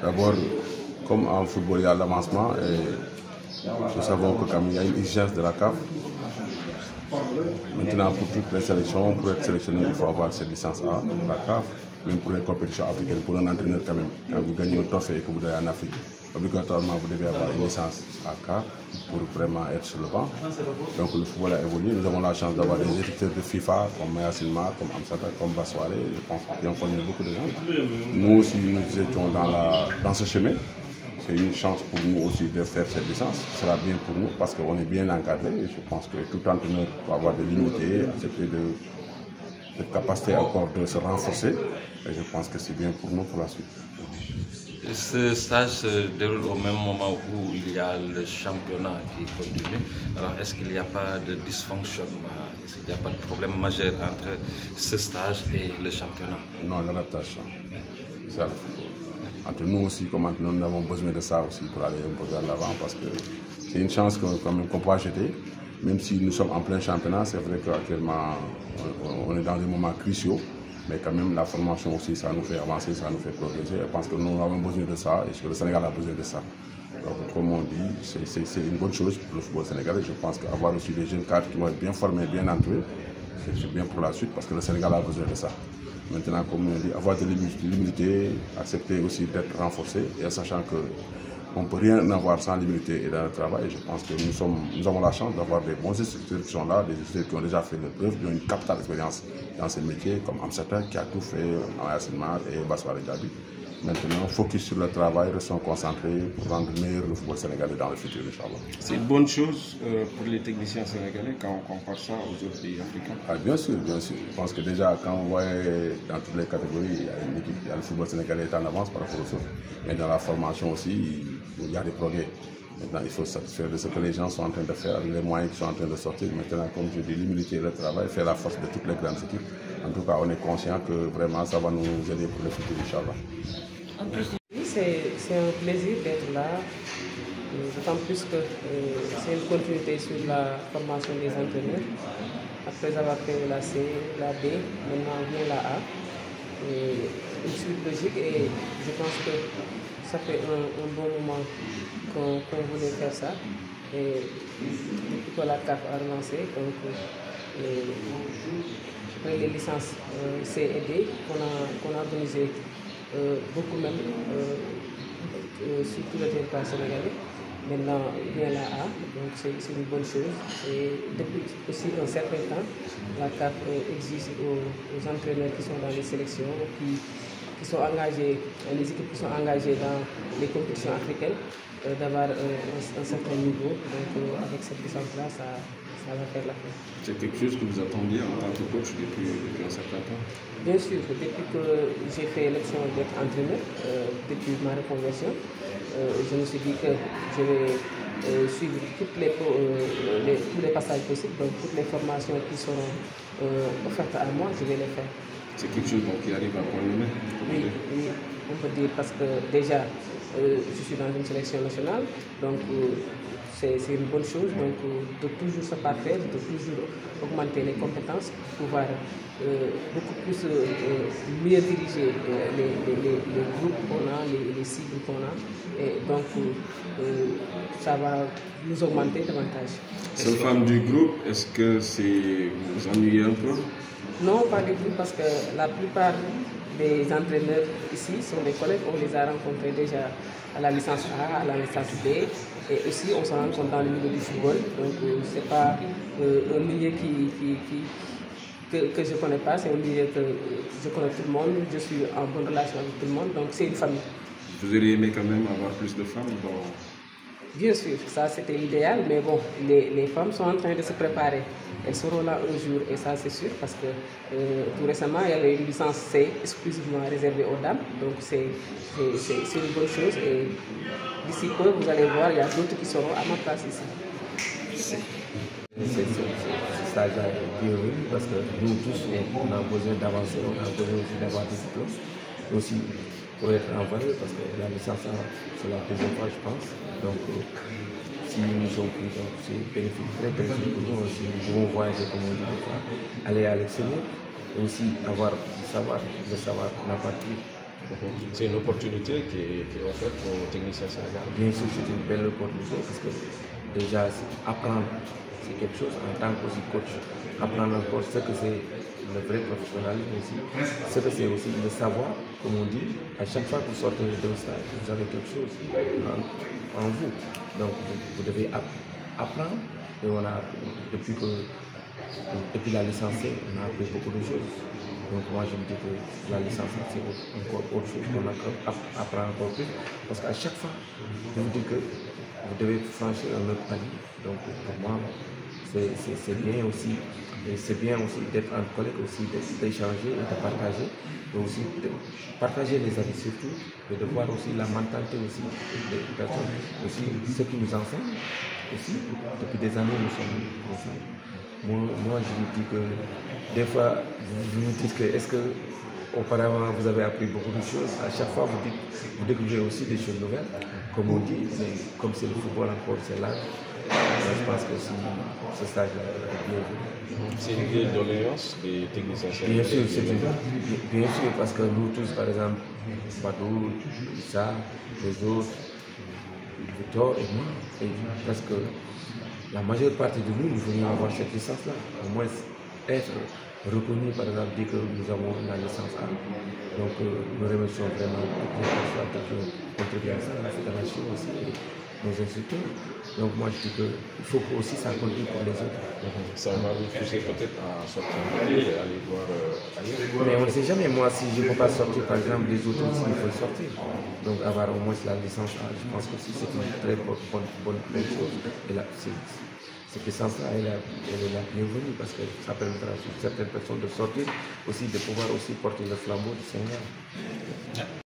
D'abord, comme en football, il y a l'avancement et nous savons que comme il y a une exigence de la CAF. Maintenant, pour toutes les sélections, pour être sélectionné, il faut avoir cette licence A, la CAF, même pour les compétitions africaines, pour un entraîneur quand même. Quand vous gagnez un trophée et que vous allez en Afrique, obligatoirement vous devez avoir une licence à CAF pour vraiment être sur le banc. Donc le football a évolué. Nous avons la chance d'avoir des éditeurs de FIFA comme Maya Silma, comme Amsata, comme Bassoare, je pense qu'ils ont formé beaucoup de gens. Nous aussi, nous étions dans ce chemin. C'est une chance pour nous aussi de faire cette licence. Ce sera bien pour nous parce qu'on est bien encadré. Et je pense que tout entraîneur doit avoir des limites, accepter de capacité encore de se renforcer. Et je pense que c'est bien pour nous pour la suite. Ce stage se déroule au même moment où il y a le championnat qui continue. Alors, est-ce qu'il n'y a pas de dysfonctionnement? Est-ce qu'il n'y a pas de problème majeur entre ce stage et le championnat? Non, l'adaptation. C'est ça le football. Entre nous aussi, comme entraîneurs, nous avons besoin de ça aussi pour aller un peu vers l'avant parce que c'est une chance qu'on peut acheter. Même si nous sommes en plein championnat, c'est vrai qu'actuellement, on est dans des moments cruciaux. Mais quand même, la formation aussi, ça nous fait avancer, ça nous fait progresser. Je pense que nous avons besoin de ça et que le Sénégal a besoin de ça. Donc, comme on dit, c'est une bonne chose pour le football sénégalais. Je pense qu'avoir aussi des jeunes cadres qui vont être bien formés, bien entourés, c'est bien pour la suite parce que le Sénégal a besoin de ça. Maintenant, comme on dit, avoir de l'humilité, accepter aussi d'être renforcé et sachant que on ne peut rien avoir sans l'humilité et dans le travail. Je pense que nous avons la chance d'avoir des bons instructeurs qui sont là, des instructeurs qui ont déjà fait le preuve, qui ont une capitale expérience dans ces métiers, comme Amsata qui a tout fait, Amaya Silma et Bassoare Gabi. Maintenant, focus sur le travail, restons concentrés pour rendre meilleur le football sénégalais dans le futur, Inch'Allah. C'est une bonne chose pour les techniciens sénégalais quand on compare ça aux autres pays africains. Ah, bien sûr, bien sûr. Je pense que déjà, quand on voit dans toutes les catégories, il y a une équipe, le football sénégalais est en avance par rapport aux autres. Mais dans la formation aussi, il y a des progrès. Maintenant, il faut satisfaire de ce que les gens sont en train de faire, les moyens qui sont en train de sortir. Maintenant, comme je dis, l'humilité et le travail fait la force de toutes les grandes équipes. En tout cas, on est conscient que vraiment, ça va nous aider pour le futur, Inch'Allah. C'est un plaisir d'être là, d'autant plus que c'est une continuité sur la formation des entraîneurs. Après avoir fait la C, la B, maintenant vient la A. Et une suite logique et je pense que ça fait un bon moment qu'on voulait faire ça. Et depuis que la CAF a relancé, donc les licences C et D qu'on a organisées beaucoup même sur tout le territoire sénégalais. Maintenant, vient la A, donc c'est une bonne chose. Et depuis aussi un certain temps, la CAF exige aux entraîneurs qui sont dans les sélections, qui sont engagés, les équipes qui sont engagées dans les compétitions africaines, d'avoir un certain niveau. Donc avec cette licence-là, ça va faire la fin. C'est quelque chose que vous attendiez en tant que coach depuis un certain temps? Bien sûr, depuis que j'ai fait l'option d'être entraîneur, depuis ma reconversion, je me suis dit que je vais suivre tous les passages possibles, donc toutes les formations qui seront offertes à moi, je vais les faire. C'est quelque chose qui arrive à point nommé? Oui, on peut dire parce que déjà, je suis dans une sélection nationale, donc c'est une bonne chose, donc de toujours se parfaire, de toujours augmenter les compétences pour pouvoir beaucoup plus mieux diriger les groupes qu'on a, les cibles qu'on a, et donc ça va nous augmenter davantage. Seule femme du groupe, est-ce que vous vous ennuyez un peu? Non, pas du tout, parce que la plupart des entraîneurs ici sont des collègues, on les a rencontrés déjà à la licence A, à la licence B, et aussi on se rencontre dans le milieu du football, donc ce n'est pas un milieu que je ne connais pas, c'est un milieu que je connais tout le monde, je suis en bonne relation avec tout le monde, donc c'est une famille. Vous auriez aimé quand même avoir plus de femmes dans... Bien sûr, ça c'était l'idéal, mais bon, les femmes sont en train de se préparer. Elles seront là un jour, et ça c'est sûr, parce que tout récemment, il y avait une licence C exclusivement réservée aux dames, donc c'est une bonne chose, et d'ici peu, vous allez voir, il y a d'autres qui seront à ma place ici. Ce stage est bienvenu parce que nous tous, on a besoin d'avancer, on a besoin aussi d'avoir des diplômes, aussi pour être en valeur, parce que la licence, c'est la deuxième fois, je pense. Donc, si nous sommes pris, c'est bénéfique, très bénéfique pour nous aussi. Nous pouvons voyager, comme on dit des fois, aller à l'extérieur, et aussi avoir du savoir, le savoir, la partie C'est une opportunité qui est offerte aux techniciens sénégalais. Bien sûr, c'est une belle opportunité parce que déjà, apprendre, c'est quelque chose en tant que coach. Apprendre encore ce que c'est le vrai professionnalisme aussi. Ce que c'est aussi le savoir, comme on dit, à chaque fois que vous sortez d'un stage, vous avez quelque chose en vous. Donc, vous devez apprendre. Et on a, depuis la licence, on a appris beaucoup de choses. Donc moi je me dis que la licence c'est encore autre chose qu'on apprend encore plus. Parce qu'à chaque fois, je vous dis que vous devez franchir un autre palier. Donc pour moi, c'est bien aussi. Et c'est bien aussi d'être en collègue, aussi d'échanger et de partager. Et aussi de partager les avis surtout. Et de voir aussi la mentalité aussi des personnes. Aussi ce qui nous enseignent. Aussi, depuis des années nous sommes ensemble. Moi, je vous dis que des fois, vous me dites que est-ce que auparavant vous avez appris beaucoup de choses. À chaque fois, vous découvrez aussi des choses nouvelles, comme on dit, mais comme c'est le football encore, c'est là. Je pense que ce stage-là est bienvenu. C'est une vieille doléance des techniciens sénégalais. Bien sûr, bien sûr, parce que nous tous, par exemple, Badou, Issa, les autres, Victor et moi, et parce que la majeure partie de nous venions avoir cette licence-là. Au moins être reconnu, par exemple, dès que nous avons la licence A. Donc nous remercions vraiment toutes les personnes qui ont contribué à ça, la fédération aussi, et nos instructeurs. Donc moi je dis qu'il faut aussi ça continue pour les autres. Ça va vous pousser peut-être à sortir et aller voir ailleurs. Mais on ne sait jamais, moi si je ne peux pas sortir par exemple des autres aussi, il faut sortir. Donc avoir au moins la licence A, je pense que c'est une très bonne chose. Et là, cette licence-là, elle est la bienvenue parce que ça permettra à certaines personnes de sortir, aussi de pouvoir aussi porter le flambeau du Sénégal.